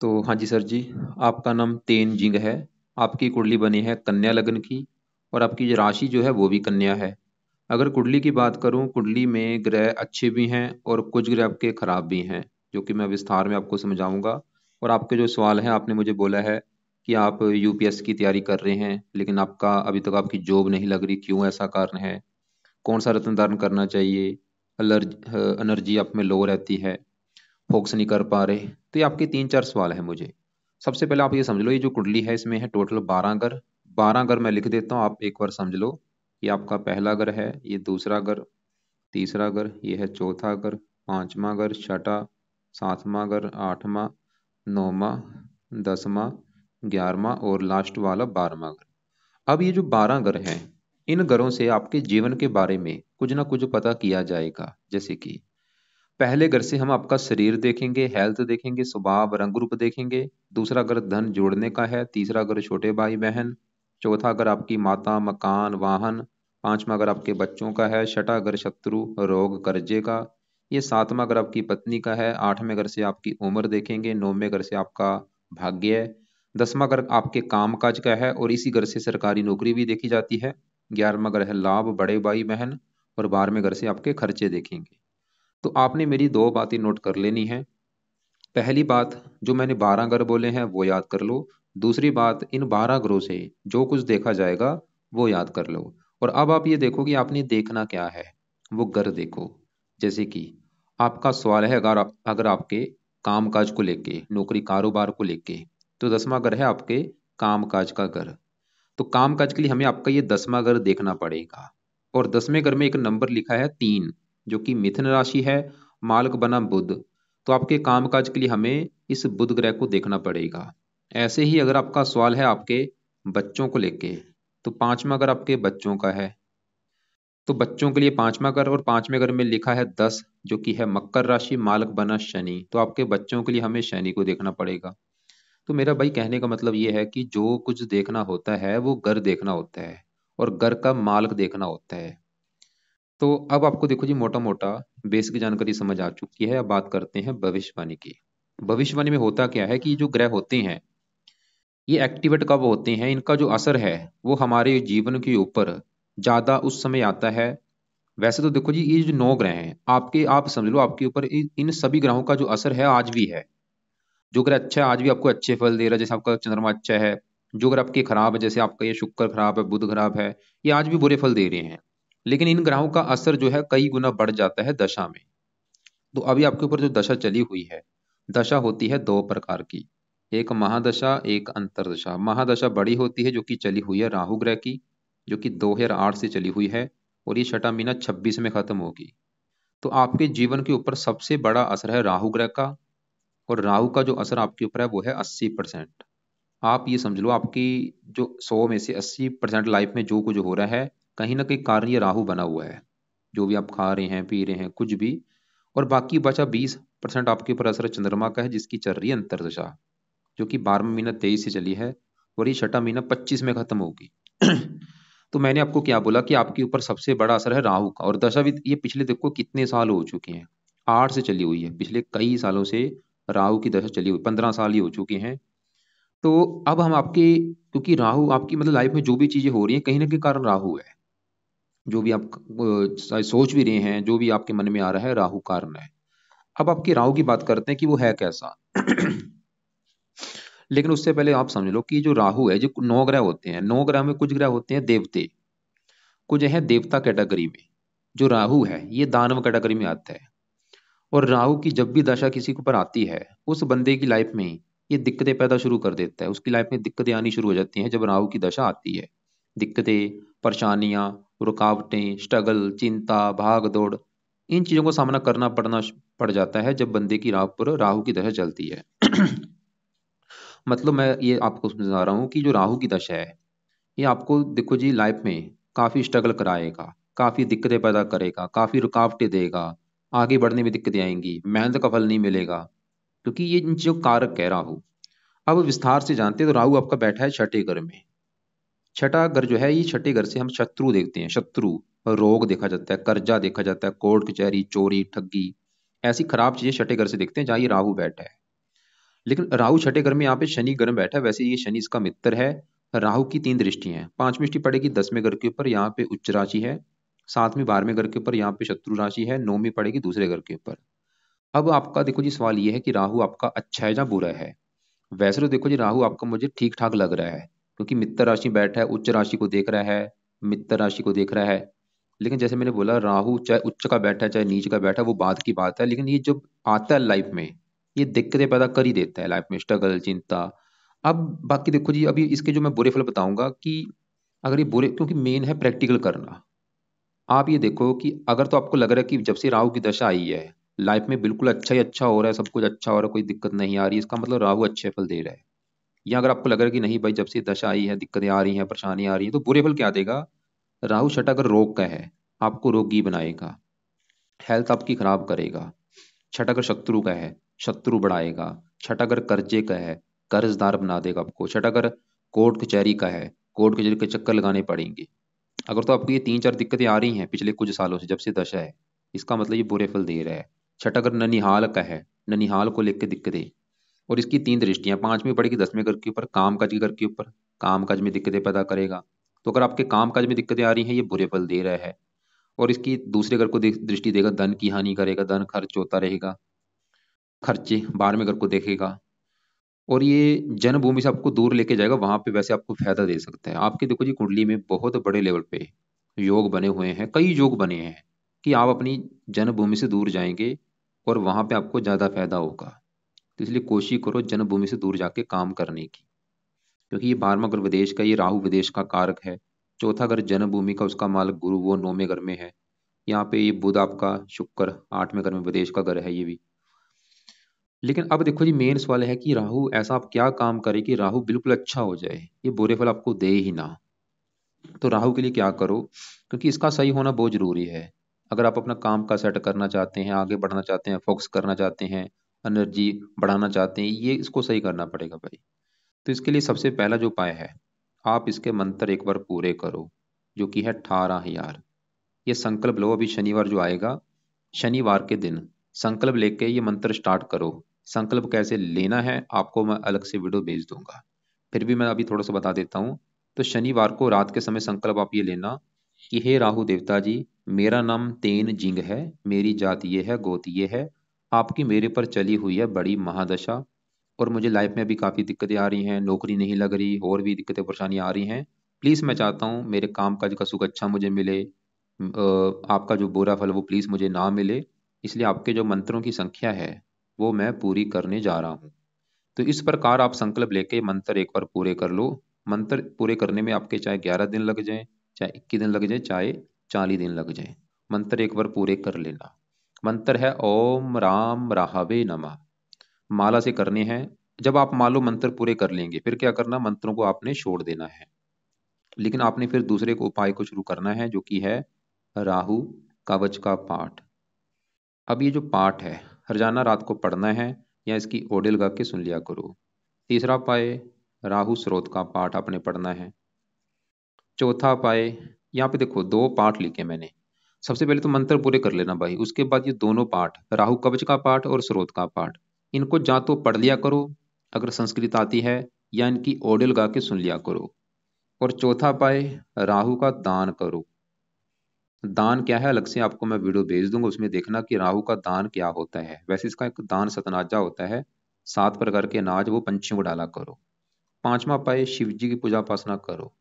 तो हाँ जी सर जी, आपका नाम तेन जिंग है। आपकी कुंडली बनी है कन्या लग्न की, और आपकी जो राशि जो है वो भी कन्या है। अगर कुंडली की बात करूं, कुंडली में ग्रह अच्छे भी हैं और कुछ ग्रह आपके खराब भी हैं, जो कि मैं विस्तार में आपको समझाऊंगा। और आपके जो सवाल हैं, आपने मुझे बोला है कि आप यूपीएस की तैयारी कर रहे हैं, लेकिन आपका अभी तक आपकी जॉब नहीं लग रही, क्यों, ऐसा कारण है? कौन सा रत्न धारण करना चाहिए? एनर्जी आप में लो रहती है, फोकस नहीं कर पा रहे। तो ये आपके तीन चार सवाल हैं मुझे। सबसे पहले आप ये समझ लो, ये जो कुंडली है इसमें है टोटल 12 घर। 12 घर मैं लिख देता हूँ, आप एक बार समझ लो। ये आपका पहला घर है, ये दूसरा घर, तीसरा घर, ये है चौथा घर, पांचवा घर, छठा, सातवां घर, आठवां, नौवां, 10वां, 11वां और लास्ट वाला 12वां घर। अब ये जो 12 घर हैं, इन घरों से आपके जीवन के बारे में कुछ ना कुछ पता किया जाएगा। जैसे कि पहले घर से हम आपका शरीर देखेंगे, हेल्थ देखेंगे, स्वभाव रंग रूप देखेंगे। दूसरा घर धन जोड़ने का है। तीसरा घर छोटे भाई बहन। चौथा घर आपकी माता, मकान, वाहन। पांचवा घर आपके बच्चों का है। छठा घर शत्रु, रोग, कर्जे का। ये सातवां घर आपकी पत्नी का है। आठवें घर से आपकी उम्र देखेंगे। नौवें घर से आपका भाग्य है। 10वां घर आपके काम काज का है, और इसी घर से सरकारी नौकरी भी देखी जाती है। 11वां घर है लाभ, बड़े भाई बहन। और 12वें घर से आपके खर्चे देखेंगे। तो आपने मेरी दो बातें नोट कर लेनी है। पहली बात, जो मैंने 12 घर बोले हैं वो याद कर लो। दूसरी बात, इन 12 घरों से जो कुछ देखा जाएगा वो याद कर लो। और अब आप ये देखो कि आपने देखना क्या है, वो घर देखो। जैसे कि आपका सवाल है, अगर आपके काम काज को लेके, नौकरी कारोबार को लेके, तो 10वां घर है आपके काम काज का घर। तो काम काज के लिए हमें आपका ये 10वां घर देखना पड़ेगा। और 10वें घर में एक नंबर लिखा है 3, जो कि मिथुन राशि है। मालक बना बुध। तो आपके काम काज के लिए हमें इस बुध ग्रह को देखना पड़ेगा। ऐसे ही अगर आपका सवाल है आपके बच्चों को लेके, तो 5वां घर आपके बच्चों का है। तो बच्चों के लिए 5वां घर, और 5वें घर में लिखा है 10, जो कि है मकर राशि, मालक बना शनि। तो आपके बच्चों के लिए हमें शनि को देखना पड़ेगा। तो मेरा भाई कहने का मतलब ये है कि जो कुछ देखना होता है वो घर देखना होता है, और घर का मालिक देखना होता है। तो अब आपको देखो जी, मोटा मोटा बेसिक जानकारी समझ आ चुकी है। अब बात करते हैं भविष्यवाणी की। भविष्यवाणी में होता क्या है कि जो ग्रह होते हैं ये एक्टिवेट कब होते हैं, इनका जो असर है वो हमारे जीवन के ऊपर ज्यादा उस समय आता है। वैसे तो देखो जी, ये जो 9 ग्रह हैं आपके, आप समझ लो आपके ऊपर इन सभी ग्रहों का जो असर है आज भी है। जो ग्रह अच्छा है आज भी आपको अच्छे फल दे रहा है, जैसे आपका चंद्रमा अच्छा है। जो ग्रह आपके खराब है, जैसे आपका ये शुक्र खराब है, बुध खराब है, ये आज भी बुरे फल दे रहे हैं। लेकिन इन ग्रहों का असर जो है कई गुना बढ़ जाता है दशा में। तो अभी आपके ऊपर जो दशा चली हुई है, दशा होती है दो प्रकार की। एक महादशा, एक अंतरदशा। महादशा बड़ी होती है, जो कि चली हुई है राहु ग्रह की, जो कि 2008 से चली हुई है, और ये छठा महीना 26 में खत्म होगी। तो आपके जीवन के ऊपर सबसे बड़ा असर है राहु ग्रह का। और राहु का जो असर आपके ऊपर है वो है 80%। आप ये समझ लो, आपकी जो 100 में से 80% लाइफ में जो कुछ हो रहा है, कहीं ना कहीं कारण ये राहु बना हुआ है। जो भी आप खा रहे हैं, पी रहे हैं, कुछ भी। और बाकी बचा 20% आपके ऊपर असर चंद्रमा का है, जिसकी चल रही है अंतरदशा, जो कि 12वां महीना 23 से चली है, और ये छठा महीना 25 में खत्म होगी। तो मैंने आपको क्या बोला कि आपके ऊपर सबसे बड़ा असर है राहु का। और दशा भी ये पिछले देखो कितने साल हो चुके हैं, 8 से चली हुई है, पिछले कई सालों से राहु की दशा चली हुई, 15 साल ही हो चुके हैं। तो अब हम आपके, क्योंकि राहु आपकी मतलब लाइफ में जो भी चीजें हो रही हैं कहीं ना कहीं कारण राहु है। जो भी आप सोच भी रहे हैं, जो भी आपके मन में आ रहा है, राहु कारण है। अब आपके राहु की बात करते हैं कि वो है कैसा। लेकिन उससे पहले आप समझ लो कि जो राहु है, जो 9 ग्रह होते हैं, 9 ग्रह में कुछ ग्रह होते हैं देवते, कुछ है देवता कैटेगरी में। जो राहु है ये दानव कैटेगरी में आता है। और राहु की जब भी दशा किसी के ऊपर आती है, उस बंदे की लाइफ में ये दिक्कतें पैदा शुरू कर देता है। उसकी लाइफ में दिक्कतें आनी शुरू हो जाती हैं जब राहु की दशा आती है। दिक्कतें, परेशानियां, रुकावटें, स्ट्रगल, चिंता, भाग दौड़, इन चीजों का सामना करना पड़ जाता है जब बंदे की राहु पर राहु की दशा चलती है। मतलब मैं ये आपको समझा रहा हूँ कि जो राहु की दशा है, ये आपको देखो जी लाइफ में काफी स्ट्रगल कराएगा, काफी दिक्कतें पैदा करेगा, काफी रुकावटें देगा। आगे बढ़ने में दिक्कतें आएंगी, मेहनत का फल नहीं मिलेगा, क्योंकि ये इन जो कारक कह राहु। अब विस्तार से जानते हैं, तो राहु आपका बैठा है छठे घर में। छठा घर जो है, ये छठे घर से हम शत्रु देखते हैं। शत्रु, रोग देखा जाता है, कर्जा देखा जाता है, कोर्ट कचहरी, चोरी, ठगी, ऐसी खराब चीजें छठे घर से देखते हैं जहां ये राहु बैठा है। लेकिन राहु छठे घर में यहाँ पे शनि घर में बैठा है, वैसे ये शनि इसका मित्र है। राहु की 3 दृष्टि हैं। 5वीं दृष्टि पड़ेगी 10वें घर के ऊपर, यहाँ पे उच्च राशि है। 7वीं 12वें घर के ऊपर, यहाँ पे शत्रु राशि है। 9वीं पड़ेगी दूसरे घर के ऊपर। अब आपका देखो जी सवाल ये है कि राहु आपका अच्छा है या बुरा है। वैसे तो देखो जी राहु आपका मुझे ठीक ठाक लग रहा है, क्योंकि मित्र राशि बैठा है, उच्च राशि को देख रहा है, मित्र राशि को देख रहा है। लेकिन जैसे मैंने बोला, राहु चाहे उच्च का बैठा है चाहे नीच का बैठा है, वो बात की बात है। लेकिन ये जब आता है लाइफ में, ये दिक्कतें पैदा कर ही देता है लाइफ में, स्ट्रगल, चिंता। अब बाकी देखो जी, अभी इसके जो मैं बुरे फल बताऊंगा कि अगर ये बुरे, क्योंकि मेन है प्रैक्टिकल करना। आप ये देखो कि अगर तो आपको लग रहा है कि जब से राहु की दशा आई है, लाइफ में बिल्कुल अच्छा ही अच्छा हो रहा है, सब कुछ अच्छा हो रहा है, कोई दिक्कत नहीं आ रही, इसका मतलब राहु अच्छे फल दे रहा है। या अगर आपको लग रहा है कि नहीं भाई, जब से दशा आई है दिक्कतें आ रही हैं, परेशानी आ रही है, तो बुरे फल क्या देगा। राहु छठा अगर रोग का है, आपको रोगी बनाएगा, हेल्थ आपकी खराब करेगा। छठा अगर शत्रु का है, शत्रु बढ़ाएगा। छठा अगर कर्जे का है, कर्जदार बना देगा आपको। छठा अगर कोर्ट कचहरी का है, कोर्ट कचहरी के चक्कर लगाने पड़ेंगे। अगर तो आपको ये 3 4 दिक्कतें आ रही हैं पिछले कुछ सालों से, जब से दशा है, इसका मतलब ये बुरे फल दे रहा है। छठा अगर ननिहाल का है, ननिहाल को लेकर दिक्कतें। और इसकी 3 दृष्टियां, 5वीं पड़ेगी 10वें घर के ऊपर, काम काज के घर के ऊपर, काम काज में दिक्कतें पैदा करेगा। तो अगर आपके काम काज में दिक्कतें आ रही हैं, ये बुरे फल दे रहा है। और इसकी दूसरे घर को दृष्टि देगा, धन की हानि करेगा, धन खर्च होता रहेगा, खर्चे 12वें घर को देखेगा। और ये जन्मभूमि से आपको दूर लेके जाएगा, वहां पे वैसे आपको फायदा दे सकता है। आपके देखो जी कुंडली में बहुत बड़े लेवल पे योग बने हुए हैं, कई योग बने हैं कि आप अपनी जन्मभूमि से दूर जाएंगे और वहां पे आपको ज्यादा फायदा होगा। तो इसलिए कोशिश करो जन्मभूमि से दूर जाके काम करने की, क्योंकि ये 12वां घर विदेश का, ये राहु विदेश का कारक है। चौथा घर जन्मभूमि का, उसका मालक गुरु, वो 9वें घर में है। यहाँ पे ये बुध आपका, शुक्र 8वें घर में, विदेश का घर है ये भी। लेकिन अब देखो जी, मेन सवाल है कि राहु ऐसा आप क्या काम करे कि राहु बिल्कुल अच्छा हो जाए, ये बुरे फल आपको दे ही ना। तो राहु के लिए क्या करो, क्योंकि इसका सही होना बहुत जरूरी है। अगर आप अपना काम का सेट करना चाहते हैं, आगे बढ़ना चाहते हैं, फोकस करना चाहते हैं, एनर्जी बढ़ाना चाहते हैं, ये इसको सही करना पड़ेगा भाई। तो इसके लिए सबसे पहला जो उपाय है, आप इसके मंत्र एक बार पूरे करो, जो कि है 18,000। ये संकल्प लो, अभी शनिवार जो आएगा, शनिवार के दिन संकल्प लेके ये मंत्र स्टार्ट करो। संकल्प कैसे लेना है आपको मैं अलग से वीडियो भेज दूंगा, फिर भी मैं अभी थोड़ा सा बता देता हूँ। तो शनिवार को रात के समय संकल्प आप ये लेना कि हे राहु देवता जी, मेरा नाम तेन जिंग है, मेरी जात ये है, गोत ये है, आपकी मेरे पर चली हुई है बड़ी महादशा, और मुझे लाइफ में भी काफ़ी दिक्कतें आ रही हैं, नौकरी नहीं लग रही, और भी दिक्कतें परेशानियाँ आ रही हैं। प्लीज़ मैं चाहता हूँ मेरे काम काज का सुख अच्छा मुझे मिले, आपका जो बुरा फल वो प्लीज़ मुझे ना मिले। इसलिए आपके जो मंत्रों की संख्या है वो मैं पूरी करने जा रहा हूँ। तो इस प्रकार आप संकल्प लेके मंत्र एक बार पूरे कर लो। मंत्र पूरे करने में आपके चाहे 11 दिन लग जाए, चाहे 21 दिन लग जाए, चाहे 40 दिन लग जाए, मंत्र एक बार पूरे कर लेना। मंत्र है ओम राम राहवे नमः। माला से करने हैं। जब आप मान लो मंत्र पूरे कर लेंगे, फिर क्या करना, मंत्रों को आपने छोड़ देना है। लेकिन आपने फिर दूसरे को उपाय को शुरू करना है, जो कि है राहु कवच का पाठ। अब ये जो पाठ है, रोजाना रात को पढ़ना है, या इसकी ऑडियो लगा के सुन लिया करो। तीसरा उपाय, राहु स्रोत का पाठ आपने पढ़ना है। चौथा उपाय, यहाँ पे देखो 2 पाठ लिखे मैंने। सबसे पहले तो मंत्र पूरे कर लेना भाई, उसके बाद ये दोनों पाठ, राहु कवच का पाठ और स्रोत का पाठ, इनको जा तो पढ़ लिया करो अगर संस्कृत आती है, या इनकी ऑडियो लगा के सुन लिया करो। और चौथा उपाय, राहु का दान करो। दान क्या है, अलग से आपको मैं वीडियो भेज दूंगा, उसमें देखना कि राहु का दान क्या होता है। वैसे इसका एक दान सतनाजा होता है, 7 प्रकार के अनाज वो पंछियों को डाला करो। पांचवा उपाय, शिव जी की पूजा उपासना करो।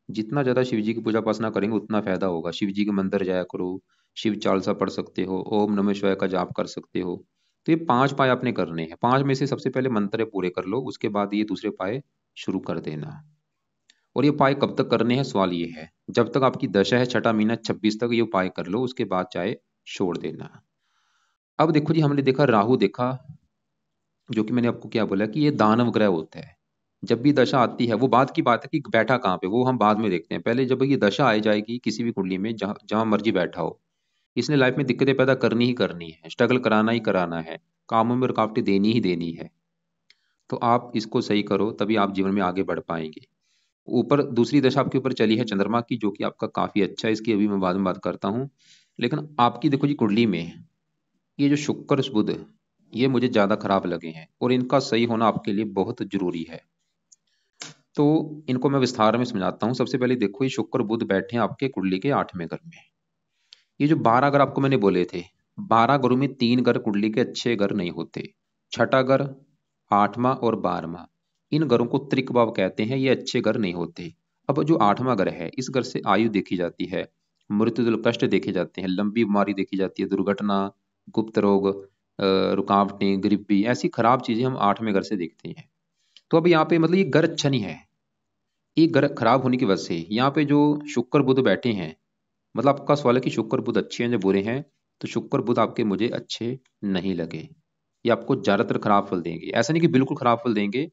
जितना ज्यादा शिव जी की पूजा उपासना करेंगे उतना फायदा होगा। शिव जी के मंदिर जाया करो, शिव चालीसा पढ़ सकते हो, ओम नमः शिवाय का जाप कर सकते हो। तो ये 5 उपाय आपने करने हैं। 5 में से सबसे पहले मंत्र पूरे कर लो, उसके बाद ये दूसरे उपाय शुरू कर देना। और ये उपाय कब तक करने हैं, सवाल ये है, जब तक आपकी दशा है, छठा महीना 26 तक ये उपाय कर लो, उसके बाद चाहे छोड़ देना। अब देखो जी, हमने देखा राहु देखा, जो कि मैंने आपको क्या बोला कि ये दानव ग्रह होता है। जब भी दशा आती है, वो बात की बात है कि बैठा कहाँ पे, वो हम बाद में देखते हैं। पहले जब ये दशा आ जाएगी किसी भी कुंडली में, जहाँ जहाँ मर्जी बैठा हो, इसने लाइफ में दिक्कतें पैदा करनी ही करनी है, स्ट्रगल कराना ही कराना है, कामों में रुकावटें देनी ही देनी है। तो आप इसको सही करो, तभी आप जीवन में आगे बढ़ पाएंगे। ऊपर दूसरी दशा आपके ऊपर चली है चंद्रमा की, जो कि आपका काफी अच्छा है, इसकी अभी मैं बाद में बात करता हूँ। लेकिन आपकी देखो जी कुंडली में ये जो शुक्र बुध, ये मुझे ज़्यादा खराब लगे हैं और इनका सही होना आपके लिए बहुत जरूरी है। तो इनको मैं विस्तार में समझाता हूँ। सबसे पहले देखो, ये शुक्र बुध बैठे हैं आपके कुंडली के 8वें घर में। ये जो 12 घर आपको मैंने बोले थे, 12 घरों में 3 घर कुंडली के अच्छे घर नहीं होते। छठा घर, 8वां और 12वां, इन घरों को त्रिक भाव कहते हैं, ये अच्छे घर नहीं होते। अब जो 8वां घर है, इस घर से आयु देखी जाती है, मृत्यु कष्ट देखे जाते हैं, लंबी बीमारी देखी जाती है, दुर्घटना, गुप्त रोग, रुकावटें, गरीबी, ऐसी खराब चीजें हम 8वें घर से देखते हैं। तो अब यहाँ पे मतलब ये घर अच्छा नहीं है। ये घर खराब होने की वजह से यहाँ पे जो शुक्र बुध बैठे हैं, मतलब आपका सवाल है कि शुक्र बुध अच्छे हैं या बुरे हैं, तो शुक्र बुध आपके मुझे अच्छे नहीं लगे। ये आपको ज्यादातर खराब फल देंगे, ऐसा नहीं कि बिल्कुल खराब फल देंगे।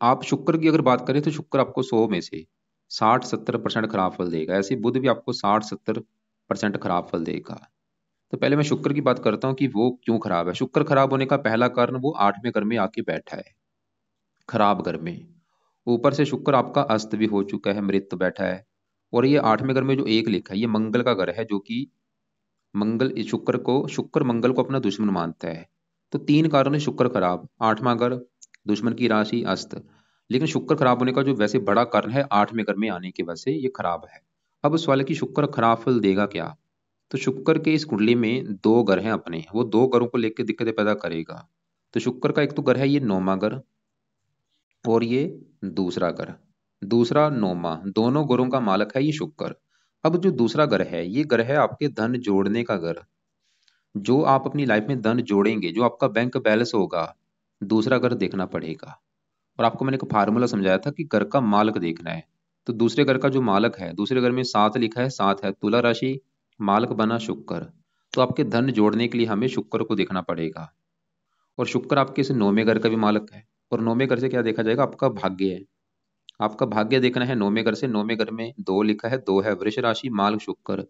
आप शुक्र की अगर बात करें तो शुक्र आपको 100 में से 60-70% खराब फल देगा, ऐसे बुध भी आपको 60-70% खराब फल देगा। तो पहले मैं शुक्र की बात करता हूँ कि वो क्यों खराब है। शुक्र खराब होने का पहला कारण, वो 8वें घर में आके बैठा है, खराब घर में। ऊपर से शुक्र आपका अस्त भी हो चुका है, मृत बैठा है। और ये 8वें घर में जो एक लिखा है, ये मंगल का घर है, जो कि मंगल शुक्र मंगल को अपना दुश्मन मानता है। तो 3 कारण है शुक्र खराब। 8वां घर, दुश्मन की राशि, अस्त। लेकिन शुक्र खराब होने का जो वैसे बड़ा कारण है 8वें घर में आने की वजह से ये खराब है। अब सवाल है कि शुक्र खराब फल देगा क्या। तो शुक्र के इस कुंडली में 2 घर हैं अपने, वो 2 घरों को लेकर दिक्कतें पैदा करेगा। तो शुक्र का एक तो घर है ये 9वां घर, और ये दूसरा घर, दूसरा 9वां, दोनों घरों का मालक है ये शुक्र। अब जो दूसरा घर है, ये घर है आपके धन जोड़ने का घर। जो आप अपनी लाइफ में धन जोड़ेंगे, जो आपका बैंक बैलेंस होगा, दूसरा घर देखना पड़ेगा। और आपको मैंने एक फार्मूला समझाया था कि घर का मालक देखना है। तो दूसरे घर का जो मालक है, दूसरे घर में 7 लिखा है, 7 है तुला राशि, मालक बना शुक्र। तो आपके धन जोड़ने के लिए हमें शुक्र को देखना पड़ेगा। और शुक्र आपके इस 9वें घर का भी मालक है। और 9वें घर से क्या देखा जाएगा, आपका भाग्य है। आपका भाग्य देखना है 9वें घर से। 9वें घर में 2 लिखा है, 2 है वृष राशि, मालक शुक्र।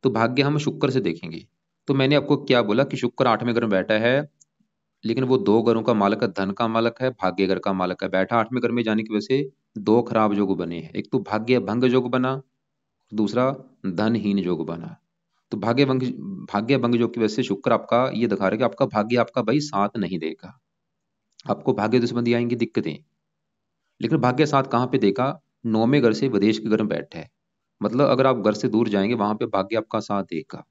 तो भाग्य हम शुक्र से देखेंगे। तो मैंने आपको क्या बोला कि शुक्र 8वें घर में बैठा है, लेकिन वो 2 घरों का मालक है, धन का मालक है, भाग्य घर का मालक है। बैठा 8वें घर में जाने की वजह से 2 खराब योग बने हैं। एक तो भाग्य भंग योग बना, दूसरा धनहीन योग बना। तो भाग्य भंग योग की वजह से शुक्र आपका ये दिखा रहा है कि आपका भाग्य आपका भाई साथ नहीं देगा। आपको भाग्य दुश्मनी आएंगी, दिक्कतें। लेकिन भाग्य साथ कहाँ पे देगा, 9वें घर से विदेश के घर में बैठा है। मतलब अगर आप घर से दूर जाएंगे, वहां पे भाग्य आपका साथ देगा।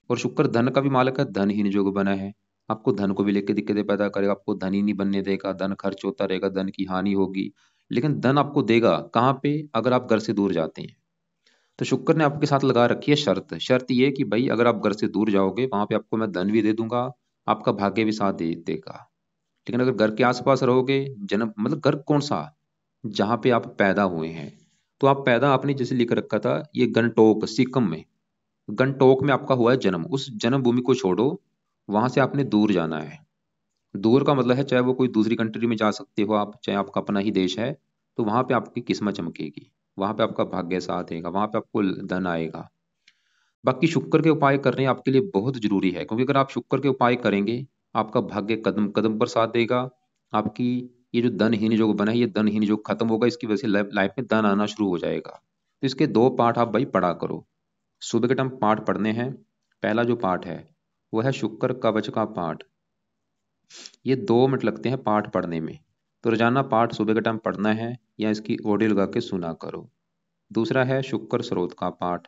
और शुक्र धन का भी मालक है, धनहीन योग बना है। आपको धन को भी लेकर दिक्कतें पैदा करेगा, आपको धन ही नहीं बनने देगा, धन खर्च होता रहेगा, धन की हानि होगी। लेकिन धन आपको देगा कहाँ पे, अगर आप घर से दूर जाते हैं। तो शुक्र ने आपके साथ लगा रखी है शर्त। शर्त ये कि भाई अगर आप घर से दूर जाओगे, वहां पे आपको मैं धन भी दे दूंगा, आपका भाग्य भी साथ दे देगा। लेकिन अगर घर के आसपास रहोगे, जन्म मतलब घर कौन सा, जहाँ पे आप पैदा हुए हैं। तो आप पैदा आपने जैसे लिख रखा था, ये गंटोक सिक्किम में, गंटोक में आपका हुआ है जन्म। उस जन्म भूमि को छोड़ो, वहां से आपने दूर जाना है। दूर का मतलब है चाहे वो कोई दूसरी कंट्री में जा सकते हो आप, चाहे आपका अपना ही देश है। तो वहां पे आपकी किस्मत चमकेगी, वहां पे आपका भाग्य साथ देगा, वहां पे आपको धन आएगा। बाकी शुक्र के उपाय करने आपके लिए बहुत जरूरी है, क्योंकि अगर आप शुक्र के उपाय करेंगे, आपका भाग्य कदम कदम पर साथ देगा। आपकी ये जो धनहीन योग बना है, ये धनहीन योग खत्म होगा, इसकी वजह से लाइफ में धन आना शुरू हो जाएगा। तो इसके 2 पाठ आप भाई पढ़ा करो। सुबह के टाइम पाठ पढ़ने हैं। पहला जो पाठ है वो है शुक्र कवच का पाठ। ये 2 मिनट लगते हैं पाठ पढ़ने में। तो रोजाना पाठ सुबह के टाइम पढ़ना है, या इसकी ऑडियो लगा के सुना करो। दूसरा है शुक्र स्रोत का पाठ।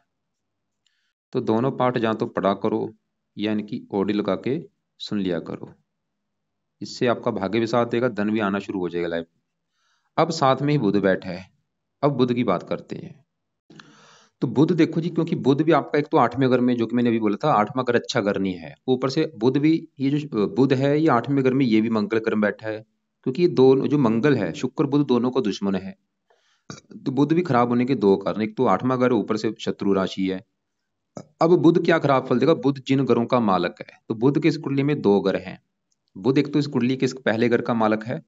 तो दोनों पाठ या तो पढ़ा करो, या इनकी ऑडियो लगा के सुन लिया करो। इससे आपका भाग्य भी साथ देगा, धन भी आना शुरू हो जाएगा लाइफ। अब साथ में ही बुध बैठा है। अब बुध की बात करते हैं। तो बुध देखो जी, क्योंकि बुध भी आपका एक तो 8वें घर में, जो कि मैंने अभी बोला था 8वां घर अच्छा घर नहीं है, ऊपर से बुध भी, ये जो बुध है ये 8वें घर में, ये भी मंगल घर में बैठा है। क्योंकि ये दोनों जो मंगल है, शुक्र बुध दोनों को दुश्मन है। तो बुध भी खराब होने के 2 कारण, एक तो 8वां घर, ऊपर से शत्रु राशि है। अब बुध क्या खराब फल देगा, बुध जिन घरों का मालक है। तो बुध के इस कुंडली में 2 घर हैं। बुध एक तो इस कुंडली के इस पहले घर का मालक है,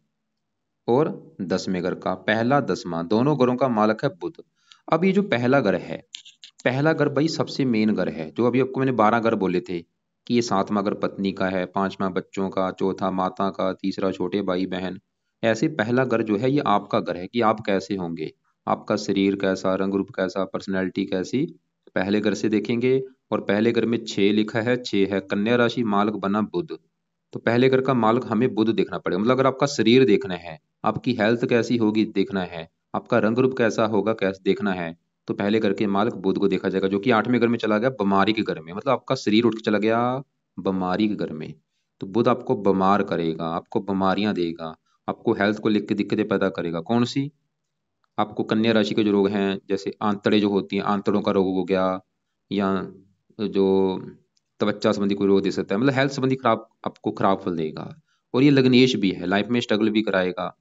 और 10वें घर का, पहला 10वां दोनों घरों का मालक है बुध। अब ये जो पहला घर है, पहला घर भाई सबसे मेन घर है। जो अभी आपको मैंने 12 घर बोले थे, कि ये 7वां घर पत्नी का है, 5वां बच्चों का, चौथा माता का, तीसरा छोटे भाई बहन। ऐसे पहला घर जो है ये आपका घर है, कि आप कैसे होंगे, आपका शरीर कैसा, रंग रूप कैसा, पर्सनैलिटी कैसी, पहले घर से देखेंगे। और पहले घर में 6 लिखा है, 6 है कन्या राशि, मालक बना बुध। तो पहले घर का मालक हमें बुध देखना पड़ेगा, मतलब अगर आपका शरीर देखना है, आपकी हेल्थ कैसी होगी देखना है, आपका रंग रूप कैसा होगा कैसे देखना है, तो पहले घर के मालक बुध को देखा जाएगा, जो कि 8वें घर में चला गया बीमारी के घर में, मतलब आपका शरीर उठ के चला गया बीमारी के घर में। तो बुध आपको बीमार करेगा, आपको बीमारियां देगा, आपको हेल्थ को लेकर दिक्कतें पैदा करेगा। कौन सी? आपको कन्या राशि के जो रोग हैं, जैसे आंतड़े जो होती हैं, आंतड़ों का रोग हो गया, या जो त्वचा संबंधी कोई रोग दे सकता है, मतलब हेल्थ संबंधी खराब, आपको खराब फल देगा। और ये लग्नेश भी है, लाइफ में स्ट्रगल भी कराएगा।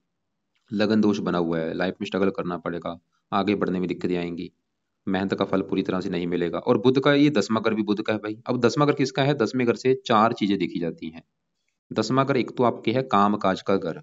लगन दोष बना हुआ है, लाइफ में स्ट्रगल करना पड़ेगा, आगे बढ़ने में दिक्कतें आएंगी, मेहनत का फल पूरी तरह से नहीं मिलेगा। और बुध का ये 10वां घर भी बुध का है भाई। अब 10वां घर किसका है? 10वें घर से चार चीजें देखी जाती हैं। 10वां घर एक तो आपके है काम काज का घर,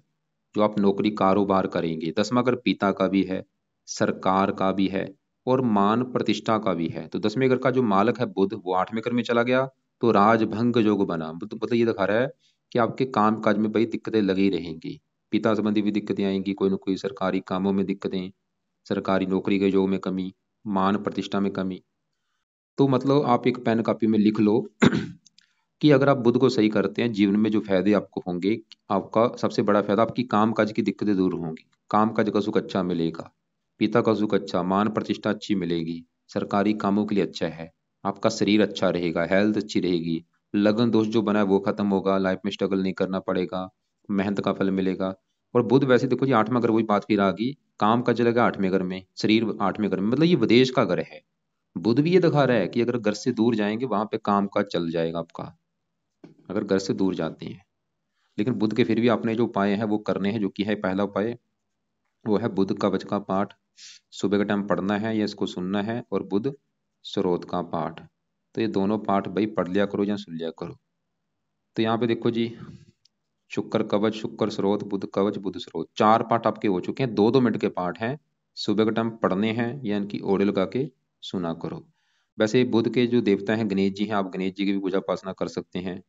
जो आप नौकरी कारोबार करेंगे। 10वां घर पिता का भी है, सरकार का भी है, और मान प्रतिष्ठा का भी है। तो 10वें घर का जो मालक है बुध, वो 8वें घर में चला गया, तो राजभंग योग बना। मतलब ये दिखा रहा है कि आपके काम काज में भाई दिक्कतें लगी रहेंगी, पिता संबंधी भी दिक्कतें आएंगी, कोई ना कोई सरकारी कामों में दिक्कतें, सरकारी नौकरी के योग में कमी, मान प्रतिष्ठा में कमी। तो मतलब आप एक पेन कॉपी में लिख लो कि अगर आप बुध को सही करते हैं, जीवन में जो फायदे आपको होंगे, आपका सबसे बड़ा फायदा, आपकी काम काज की दिक्कतें दूर होंगी, काम काज का सुख अच्छा मिलेगा, पिता का सुख अच्छा, मान प्रतिष्ठा अच्छी मिलेगी, सरकारी कामों के लिए अच्छा है, आपका शरीर अच्छा रहेगा, हेल्थ अच्छी रहेगी, लगन दोष जो बना है वो खत्म होगा, लाइफ में स्ट्रगल नहीं करना पड़ेगा, मेहनत का फल मिलेगा। और बुध वैसे देखो जी 8वां घर, वही बात फिर आ गई, काम का चलेगा 8वें घर में, शरीर 8वें घर में, मतलब ये विदेश का घर है। बुध भी ये दिखा रहा है कि अगर घर से दूर जाएंगे वहां पे काम काज चल जाएगा आपका, अगर घर से दूर जाते हैं। लेकिन बुध के फिर भी आपने जो उपाय हैं वो करने हैं, जो कि है पहला उपाय, वो है बुध कवच का पाठ, सुबह के टाइम पढ़ना है या इसको सुनना है, और बुध स्रोत का पाठ। तो ये दोनों पाठ भाई पढ़ लिया करो या सुन लिया करो। तो यहाँ पे देखो जी, शुक्र कवच, शुक्र स्रोत, बुध कवच, बुध स्रोत, चार पाठ आपके हो चुके हैं, 2-2 मिनट के पाठ हैं, सुबह के टाइम पढ़ने हैं या इनकी ऑडियो लगा के सुना करो। वैसे बुध के जो देवता हैं गणेश जी हैं, आप गणेश जी की भी पूजा उपासना कर सकते हैं,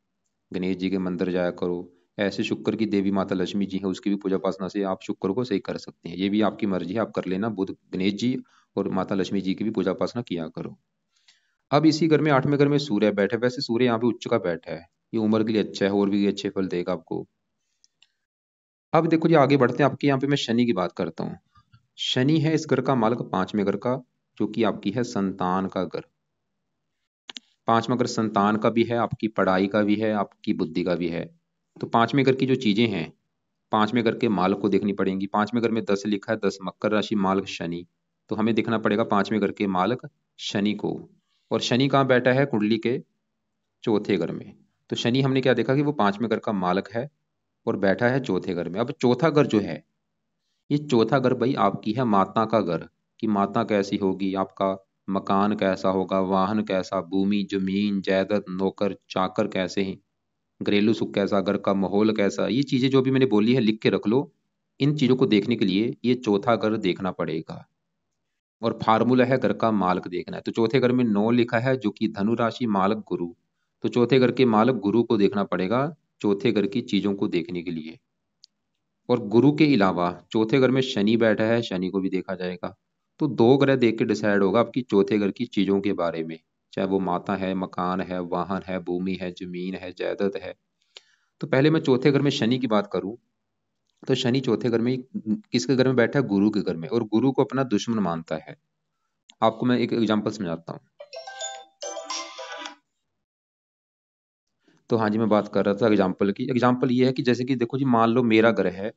गणेश जी के मंदिर जाया करो। ऐसे शुक्र की देवी माता लक्ष्मी जी है, उसकी भी पूजा उपासना से आप शुक्र को सही कर सकते हैं, ये भी आपकी मर्जी है, आप कर लेना। बुध गणेश जी और माता लक्ष्मी जी की भी पूजा उपासना किया करो। अब इसी घर में 8वें घर में सूर्य बैठे, वैसे सूर्य यहाँ पे उच्च का बैठा है, ये उम्र के लिए अच्छा है, और भी अच्छे फल देगा आपको। अब देखो जी आगे बढ़ते हैं, आपके यहाँ पे मैं शनि की बात करता हूँ। शनि है इस घर का मालक 5वें घर का, जो कि आपकी है संतान का घर। 5वां घर संतान का भी है, आपकी पढ़ाई का भी है, आपकी बुद्धि का भी है। तो 5वें घर की जो चीजें हैं, 5वें घर के मालक को देखनी पड़ेंगी। 5वें घर में 10 लिखा है, 10 मकर राशि, मालक शनि, तो हमें देखना पड़ेगा 5वें घर के मालक शनि को। और शनि कहाँ बैठा है? कुंडली के चौथे घर में। तो शनि हमने क्या देखा कि वो 5वें घर का मालक है और बैठा है चौथे घर में। अब चौथा घर जो है, ये चौथा घर भाई आपकी है माता का घर, कि माता कैसी होगी, आपका मकान कैसा होगा, वाहन कैसा, भूमि जमीन जायदाद, नौकर चाकर कैसे हैं, घरेलू सुख कैसा, घर का माहौल कैसा, ये चीजें जो भी मैंने बोली है लिख के रख लो। इन चीजों को देखने के लिए ये चौथा घर देखना पड़ेगा। और फार्मूला है घर का मालक देखना है। तो चौथे घर में 9 लिखा है, जो कि धनु राशि, मालक गुरु। तो चौथे घर के मालक गुरु को देखना पड़ेगा, चौथे घर की चीजों को देखने के लिए। और गुरु के अलावा चौथे घर में शनि बैठा है, शनि को भी देखा जाएगा। तो 2 ग्रह देख के डिसाइड होगा आपकी चौथे घर की चीजों के बारे में, चाहे वो माता है, मकान है, वाहन है, भूमि है, जमीन है, जायदाद है। तो पहले मैं चौथे घर में शनि की बात करूं, तो शनि चौथे घर में किसके घर में बैठा है? गुरु के घर में, और गुरु को अपना दुश्मन मानता है। आपको मैं एक एग्जांपल समझाता हूँ। तो हाँ जी, मैं बात कर रहा था एग्जांपल की। एग्जांपल ये है कि जैसे कि देखो जी, मान लो मेरा घर है,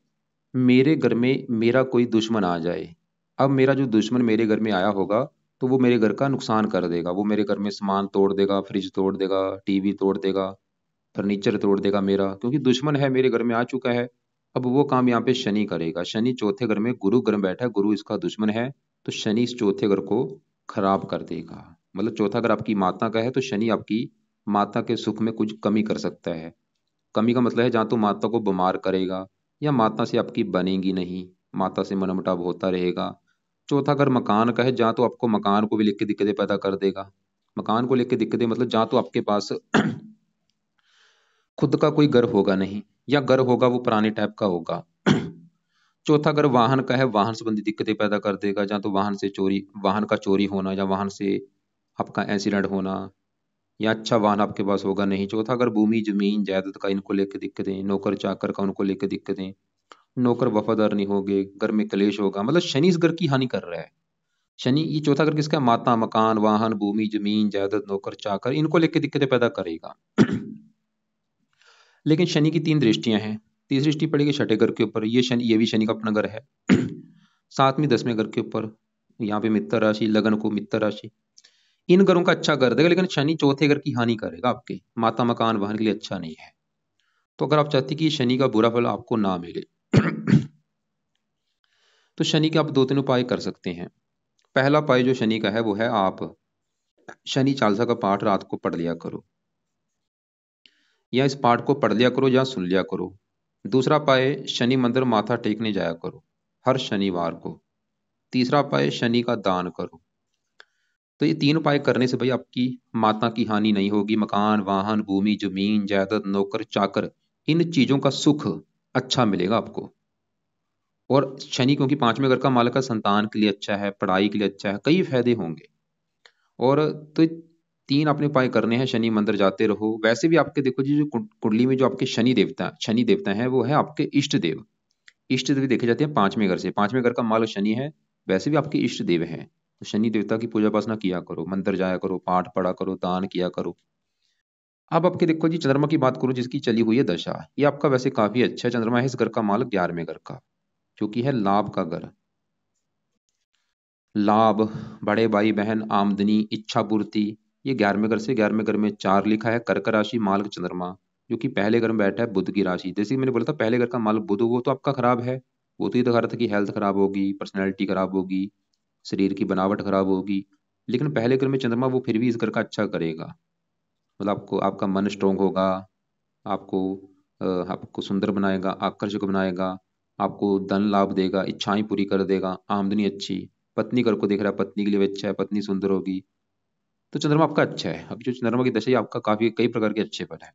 मेरे घर में मेरा कोई दुश्मन आ जाए। अब मेरा जो दुश्मन मेरे घर में आया होगा, तो वो मेरे घर का नुकसान कर देगा, वो मेरे घर में सामान तोड़ देगा, फ्रिज तोड़ देगा, टीवी तोड़ देगा, फर्नीचर तोड़ देगा मेरा, क्योंकि दुश्मन है मेरे घर में आ चुका है। अब वो काम यहाँ पे शनि करेगा। शनि चौथे घर में गुरु घर में बैठा है, गुरु इसका दुश्मन है, तो शनि इस चौथे घर को खराब कर देगा। मतलब चौथा घर आपकी माता का है, तो शनि आपकी माता के सुख में कुछ कमी कर सकता है। कमी का मतलब है जहाँ तो माता को बीमार करेगा, या माता से आपकी बनेगी नहीं, माता से मनमुटाव होता रहेगा। चौथा घर मकान का है, जहाँ तो आपको मकान को भी लेके दिक्कतें पैदा कर देगा। मकान को लेके दिक्कतें मतलब जहाँ तो आपके पास खुद का कोई घर होगा नहीं, या घर होगा वो पुराने टाइप का होगा। चौथा घर वाहन का है, वाहन संबंधी दिक्कतें पैदा कर देगा, जहाँ तो वाहन से चोरी, वाहन का चोरी होना, या वाहन से आपका एक्सीडेंट होना, या अच्छा वाहन आपके पास होगा नहीं। चौथा घर भूमि जमीन जायदाद का, इनको लेके दिक्कतें, नौकर चाकर का, उनको लेके दिक्कतें, नौकर वफादार नहीं होंगे, घर में क्लेश होगा। मतलब शनि इस घर की हानि कर रहा है। शनि ये चौथा घर किसका? माता मकान वाहन भूमि जमीन जायदाद नौकर चाकर, इनको लेके दिक्कतें पैदा करेगा। लेकिन शनि की तीन दृष्टियां हैं। तीसरी दृष्टि पड़ेगी छठे घर के ऊपर, ये शनि, ये भी शनि का अपना घर है। सातवीं 10वें घर के ऊपर, यहाँ पे मित्र राशि, लगन को मित्र राशि, इन घरों का अच्छा कर देगा। लेकिन शनि चौथे घर की हानि करेगा, आपके माता मकान वाहन के लिए अच्छा नहीं है। तो अगर आप चाहते कि शनि का बुरा फल आपको ना मिले तो शनि के आप दो तीन उपाय कर सकते हैं। पहला उपाय जो शनि का है वो है, आप शनि चालीसा का पाठ रात को पढ़ लिया करो, या इस पाठ को पढ़ लिया करो या सुन लिया करो। दूसरा उपाय, शनि मंदिर माथा टेकने जाया करो हर शनिवार को। तीसरा उपाय, शनि का दान करो। तो ये तीन उपाय करने से भाई आपकी माता की हानि नहीं होगी। मकान वाहन भूमि जमीन जायदाद नौकर चाकर, इन चीजों का सुख अच्छा मिलेगा आपको। और शनि क्योंकि पांचवें घर का मालक है, संतान के लिए अच्छा है, पढ़ाई के लिए अच्छा है, कई फायदे होंगे। और तो तीन अपने उपाय करने हैं। शनि मंदिर जाते रहो। वैसे भी आपके देखो जी, जो कुंडली में जो आपके शनि देवता है वो है आपके इष्ट देव। इष्ट देव देखे जाते हैं पांचवें घर से। पांचवें घर का मालक शनि है, वैसे भी आपके इष्ट देव हैं। तो शनि देवता की पूजा उपासना किया करो, मंदिर जाया करो, पाठ पढ़ा करो, दान किया करो। अब आपके देखो जी, चंद्रमा की बात करूं, जिसकी चली हुई है दशा, ये आपका वैसे काफी अच्छा है। चंद्रमा है इस घर का मालक 11वें घर का, क्योंकि है लाभ का घर। लाभ, बड़े भाई बहन, आमदनी, इच्छा पूर्ति, ये 11वें घर से। 11वें घर में 4 लिखा है। कर्क राशि मालक चंद्रमा, जो कि पहले घर में बैठा है बुध की राशि। जैसे कि मैंने बोला था पहले घर का मालक बुध, वो तो आपका खराब है। वो तो ये दिखा रहा था कि हेल्थ खराब होगी, पर्सनैलिटी खराब होगी, शरीर की बनावट खराब होगी। लेकिन पहले घर में चंद्रमा वो फिर भी इस घर का अच्छा करेगा। मतलब आपको, आपका मन स्ट्रोंग होगा, आपको आपको सुंदर बनाएगा, आकर्षक बनाएगा, आपको धन लाभ देगा, इच्छाएं पूरी कर देगा, आमदनी अच्छी। पत्नी घर को देख रहा है, पत्नी के लिए भी अच्छा है, पत्नी सुंदर होगी। तो चंद्रमा आपका अच्छा है। अभी जो चंद्रमा की दशा है आपका काफी कई प्रकार के अच्छे फल है।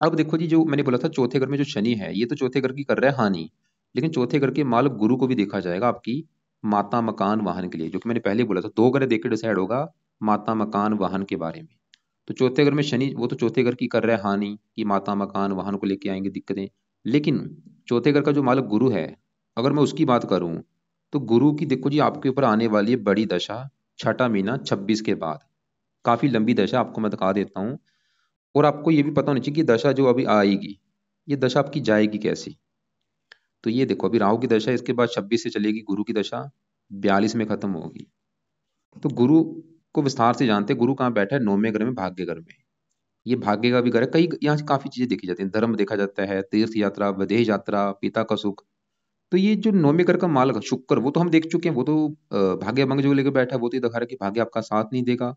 अब देखो जी, जो मैंने बोला था चौथे घर में जो शनि है, ये तो चौथे घर की कर रहा है हानि। लेकिन चौथे घर के मालक गुरु को भी देखा जाएगा आपकी माता मकान वाहन के लिए, जो कि मैंने पहले बोला था। दो ग्रह देख के डिसाइड होगा माता मकान वाहन के बारे में। तो चौथे घर में शनि, वो तो चौथे घर की कर रहा है हानि, कि माता मकान वाहन को लेके आएंगे दिक्कतें। लेकिन चौथे घर का जो मालक गुरु है, अगर मैं उसकी बात करूं, तो गुरु की देखो जी आपके ऊपर आने वाली है बड़ी दशा, छठा महीना 26 के बाद। काफी लंबी दशा, आपको मैं दिखा देता हूँ। और आपको ये भी पता होना चाहिए कि दशा जो अभी आएगी, ये दशा आपकी जाएगी कैसी। तो ये देखो, अभी राहु की दशा, इसके बाद 26 से चलेगी गुरु की दशा, 42 में खत्म होगी। तो गुरु को विस्तार से जानते हैं। गुरु कहाँ बैठा है? 9वें घर में, भाग्य घर में। ये भाग्य का भी घर है। कई यहाँ से काफी चीजें देखी जाती हैं, धर्म देखा जाता है, तीर्थ यात्रा, विदेश यात्रा, पिता का सुख। तो ये जो 9वें घर का मालक है, शुक्र, वो तो हम देख चुके हैं। वो तो भाग्य भंग जो लेके बैठा है, वो तो ये दिखा रहा है कि भाग्य आपका साथ नहीं देगा।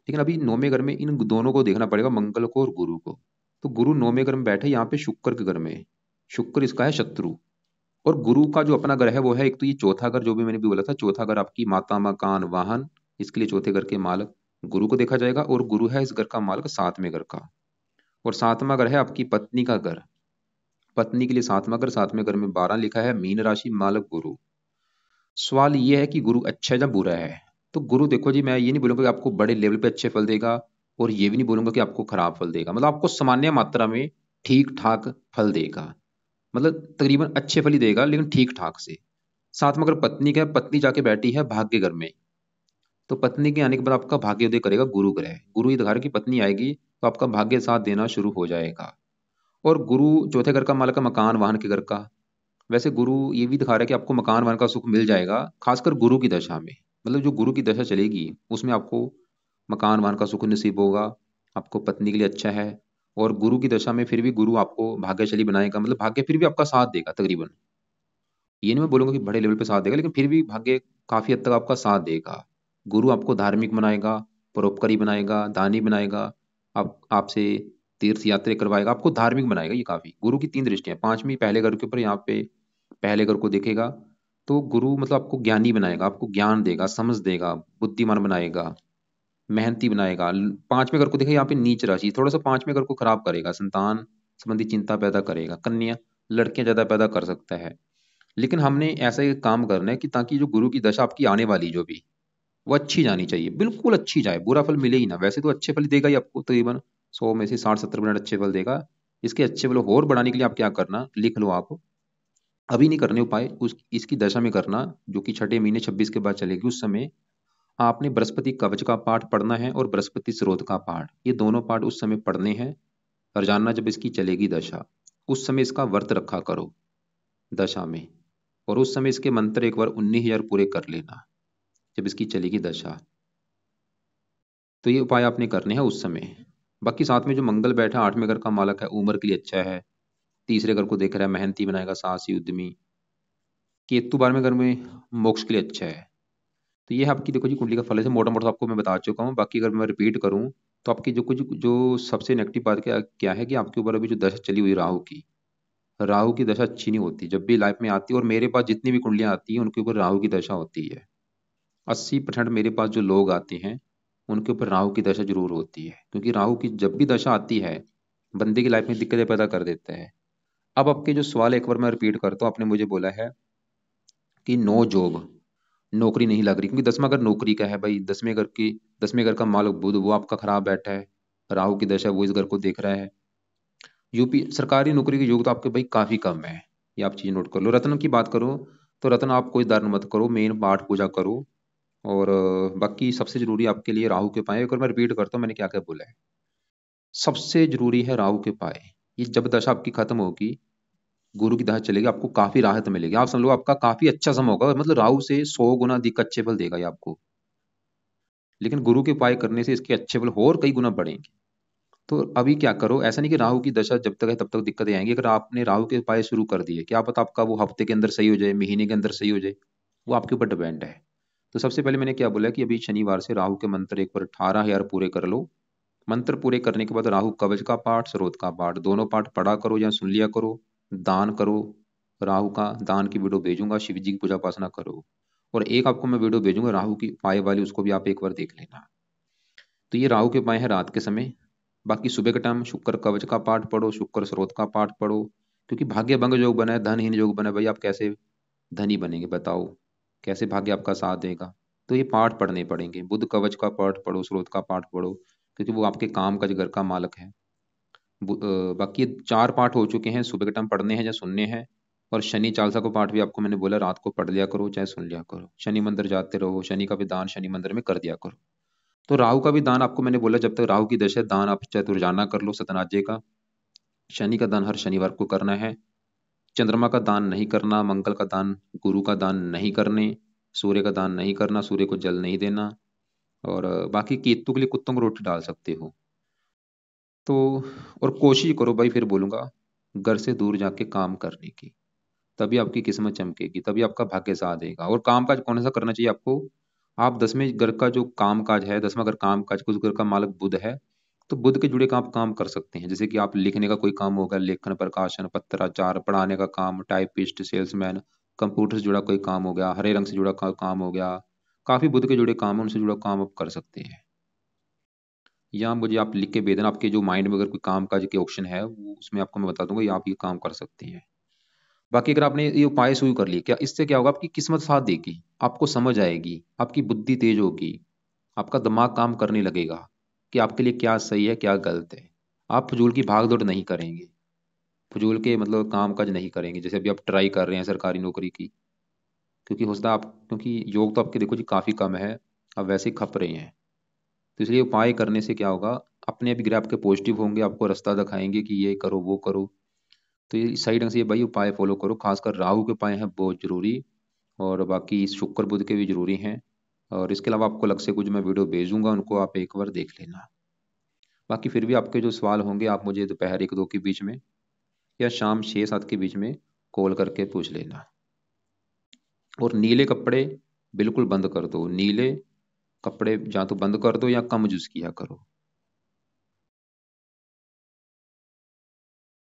लेकिन अभी 9वें घर में इन दोनों को देखना पड़ेगा, मंगल को और गुरु को। तो गुरु 9वें घर में बैठे, यहाँ पे शुक्र के घर में। शुक्र इसका है शत्रु। और गुरु का जो अपना घर है वो है, एक तो ये चौथा घर, जो भी मैंने भी बोला था, चौथा घर आपकी माता मकान वाहन, इसके लिए चौथे घर के मालक गुरु को देखा जाएगा। और गुरु है इस घर का मालक 7वें घर का। और 7वां घर है आपकी पत्नी का घर। पत्नी के लिए 7वां घर, 7वें घर में 12 लिखा है, मीन राशि मालक गुरु। सवाल ये है कि गुरु अच्छा है या बुरा है। तो गुरु देखो जी, मैं ये नहीं बोलूंगा कि आपको बड़े लेवल पे अच्छे फल देगा, और ये भी नहीं बोलूंगा कि आपको खराब फल देगा। मतलब आपको सामान्य मात्रा में ठीक ठाक फल देगा। मतलब तकरीबन अच्छे फल ही देगा, लेकिन ठीक ठाक से। साथ में अगर पत्नी का है, पत्नी जाके बैठी है भाग्य घर में, तो पत्नी के आने के बाद आपका भाग्योदय करेगा गुरु ग्रह। गुरु ही दिखा रहा है कि पत्नी आएगी तो आपका भाग्य साथ देना शुरू हो जाएगा। और गुरु चौथे घर का मालक है मकान वाहन के घर का। वैसे गुरु ये भी दिखा रहा है कि आपको मकान वाहन का सुख मिल जाएगा, खासकर गुरु की दशा में। मतलब जो गुरु की दशा चलेगी उसमें आपको मकान वाहन का सुख नसीब होगा, आपको पत्नी के लिए अच्छा है। और गुरु की दशा में फिर भी गुरु आपको भाग्यशाली बनाएगा, मतलब भाग्य फिर भी आपका साथ देगा तकरीबन। ये नहीं मैं बोलूंगा कि बड़े लेवल पे साथ देगा, लेकिन फिर भी भाग्य काफी हद तक आपका साथ देगा। गुरु आपको धार्मिक बनाएगा, परोपकारी बनाएगा, दानी बनाएगा, आप आपसे तीर्थ यात्रा करवाएगा, आपको धार्मिक बनाएगा। ये काफी, गुरु की तीन दृष्टियां, पांचवी पहले घर के ऊपर, यहाँ पे पहले घर को देखेगा। तो गुरु मतलब आपको ज्ञानी बनाएगा, आपको ज्ञान देगा, समझ देगा, बुद्धिमान बनाएगा, मेहनती बनाएगा। पांचवें घर को देखिए, यहाँ पे नीच राशि, थोड़ा सा पांचवें घर को खराब करेगा, संतान संबंधी चिंता पैदा करेगा। कन्या, लड़कियां ज्यादा पैदा कर सकता है। लेकिन हमने ऐसा एक काम करना है कि ताकि जो गुरु की दशा आपकी आने वाली जो भी, वो अच्छी जानी चाहिए, बिल्कुल अच्छी जाए, बुरा फल मिले ही ना। वैसे तो अच्छे फल देगा ही आपको, तकरीबन 100 में से 60-70% अच्छे फल देगा। इसके अच्छे फल और बढ़ाने के लिए आप क्या करना, लिख लो आप। अभी नहीं करने उपाय, उस इसकी दशा में करना, जो कि छठे महीने 26 के बाद चलेगी। उस समय आपने बृहस्पति कवच का पाठ पढ़ना है और बृहस्पति स्रोत का पाठ, ये दोनों पाठ उस समय पढ़ने हैं। और जानना जब इसकी चलेगी दशा, उस समय इसका व्रत रखा करो दशा में। और उस समय इसके मंत्र एक बार 19,000 पूरे कर लेना जब इसकी चलेगी दशा। तो ये उपाय आपने करने हैं उस समय। बाकी साथ में जो मंगल बैठा 8वें घर का मालक है, उम्र के लिए अच्छा है। तीसरे घर को देख रहा है, मेहनती बनाएगा, साहसी उद्यमी। केतु 12वें घर में मोक्ष के लिए अच्छा है। तो ये है आपकी, देखो जी, कुंडली का फल है, मोटा मोटा आपको मैं बता चुका हूँ। बाकी अगर मैं रिपीट करूँ तो आपकी जो कुछ जो सबसे नेगेटिव बात क्या क्या है कि आपके ऊपर अभी जो दशा चली हुई राहु की, राहु की दशा अच्छी नहीं होती जब भी लाइफ में आती है। और मेरे पास जितनी भी कुंडलियां आती हैं उनके ऊपर राहु की दशा होती है। 80% मेरे पास जो लोग आते हैं उनके ऊपर राहु की दशा जरूर होती है, क्योंकि राहु की जब भी दशा आती है बंदे की लाइफ में दिक्कतें पैदा कर देते हैं। अब आपके जो सवाल एक बार मैं रिपीट करता हूँ, आपने मुझे बोला है कि नो जॉब, नौकरी नहीं लग रही, क्योंकि 10वां घर नौकरी का है भाई। 10वें घर का मालिक बुध, वो आपका खराब बैठा है, राहु की दशा, वो इस घर को देख रहा है। यूपी सरकारी नौकरी के योग तो आपके भाई काफी कम है, ये आप चीज नोट कर लो। रत्न की बात करो तो रत्न आप कोई दान मत करो, मेन पाठ पूजा करो। और बाकी सबसे जरूरी आपके लिए राहु के पाए, एक और मैं रिपीट करता हूँ मैंने क्या क्या बोला है। सबसे जरूरी है राहु के पाए। ये जब दशा आपकी खत्म होगी, गुरु की दशा चलेगी, आपको काफी राहत मिलेगी। आप समझ लो आपका काफी अच्छा समय होगा, मतलब राहु से 100 गुना अधिक अच्छे फल देगा ये आपको। लेकिन गुरु के उपाय करने से इसके अच्छे फल और कई गुना बढ़ेंगे। तो अभी क्या करो, ऐसा नहीं कि राहु की दशा जब तक है तब तक दिक्कतें आएंगी। अगर आपने राहु के उपाय शुरू कर दिए, क्या पता आपका वो हफ्ते के अंदर सही हो जाए, महीने के अंदर सही हो जाए, वो आपके ऊपर डिपेंड है। तो सबसे पहले मैंने क्या बोला कि अभी शनिवार से राहु के मंत्र एक बार 18,000 पूरे कर लो। मंत्र पूरे करने के बाद राहु कवच का पाठ, स्रोत का पाठ, दोनों पाठ पढ़ा करो या सुन लिया करो। दान करो, राहु का दान की वीडियो भेजूंगा, शिव जी की पूजा उपासना करो। और एक आपको मैं वीडियो भेजूंगा राहु की उपाय वाली, उसको भी आप एक बार देख लेना। तो ये राहु के उपाय है रात के समय। बाकी सुबह के टाइम शुक्र कवच का पाठ पढ़ो, शुक्र स्रोत का पाठ पढ़ो। क्योंकि भाग्य भंग योग बना है, धनहीन योग बना है भाई, आप कैसे धनी बनेंगे बताओ, कैसे भाग्य आपका साथ देगा। तो ये पाठ पढ़ने पड़ेंगे, बुध कवच का पाठ पढ़ो, स्रोत का पाठ पढ़ो, क्योंकि वो आपके काम का घर का मालक है। बाकी 4 पाठ हो चुके हैं, सुबह के टाइम पढ़ने हैं या सुनने हैं। और शनि चालीसा को पाठ भी आपको मैंने बोला रात को पढ़ लिया करो चाहे सुन लिया करो। शनि मंदिर जाते रहो, शनि का भी दान शनि मंदिर में कर दिया करो। तो राहु का भी दान आपको मैंने बोला, जब तक राहु की दशा है, दान आप चाहे तो रोजाना कर लो सतनाजे का। शनि का दान हर शनिवार को करना है। चंद्रमा का दान नहीं करना, मंगल का दान, गुरु का दान नहीं करने, सूर्य का दान नहीं करना, सूर्य को जल नहीं देना। और बाकी केतु के लिए कुत्तों को रोटी डाल सकते हो। तो और कोशिश करो भाई, फिर बोलूंगा, घर से दूर जाके काम करने की, तभी आपकी किस्मत चमकेगी, तभी आपका भाग्य साथ देगा। और काम काज कौन सा करना चाहिए आपको, आप 10वें घर का जो काम काज है, 10वां घर काम काज, उस घर का मालक बुध है। तो बुध के जुड़े आप काम कर सकते हैं, जैसे कि आप लिखने का कोई काम होगा, लेखन, प्रकाशन, पत्राचार, पढ़ाने का काम, टाइपिस्ट, सेल्समैन, कंप्यूटर से जुड़ा कोई काम हो गया, हरे रंग से जुड़ा काम हो गया। काफी बुध के जुड़े काम है, उनसे जुड़ा काम आप कर सकते हैं। या मुझे आप लिख के भेज देना, आपके जो माइंड में अगर कोई काम काज के ऑप्शन है वो, उसमें आपको मैं बता दूंगा, ये आप ये काम कर सकते हैं। बाकी अगर आपने ये उपाय शुरू कर लिए, क्या इससे क्या होगा, आपकी किस्मत साथ देगी, आपको समझ आएगी, आपकी बुद्धि तेज होगी, आपका दिमाग काम करने लगेगा कि आपके लिए क्या सही है क्या गलत है। आप फजूल की भाग दौड़ नहीं करेंगे, फजूल के मतलब काम काज नहीं करेंगे, जैसे अभी आप ट्राई कर रहे हैं सरकारी नौकरी की। क्योंकि हो सकता है आप, क्योंकि योग तो आपके देखो जी काफी कम है, आप वैसे ही खप रहे हैं। तो इसलिए उपाय करने से क्या होगा, अपने आप ग्रह आपके पॉजिटिव होंगे, आपको रास्ता दिखाएंगे कि ये करो वो करो। तो ये सही ढंग से ये भाई उपाय फॉलो करो, खासकर राहु के उपाय हैं बहुत जरूरी। और बाकी शुक्र बुध के भी जरूरी हैं। और इसके अलावा आपको अलग से कुछ मैं वीडियो भेजूंगा, उनको आप एक बार देख लेना। बाकी फिर भी आपके जो सवाल होंगे आप मुझे दोपहर 1-2 के बीच में या शाम 6-7 के बीच में कॉल करके पूछ लेना। और नीले कपड़े बिल्कुल बंद कर दो, नीले कपड़े या तो बंद कर दो या कम यूज किया करो।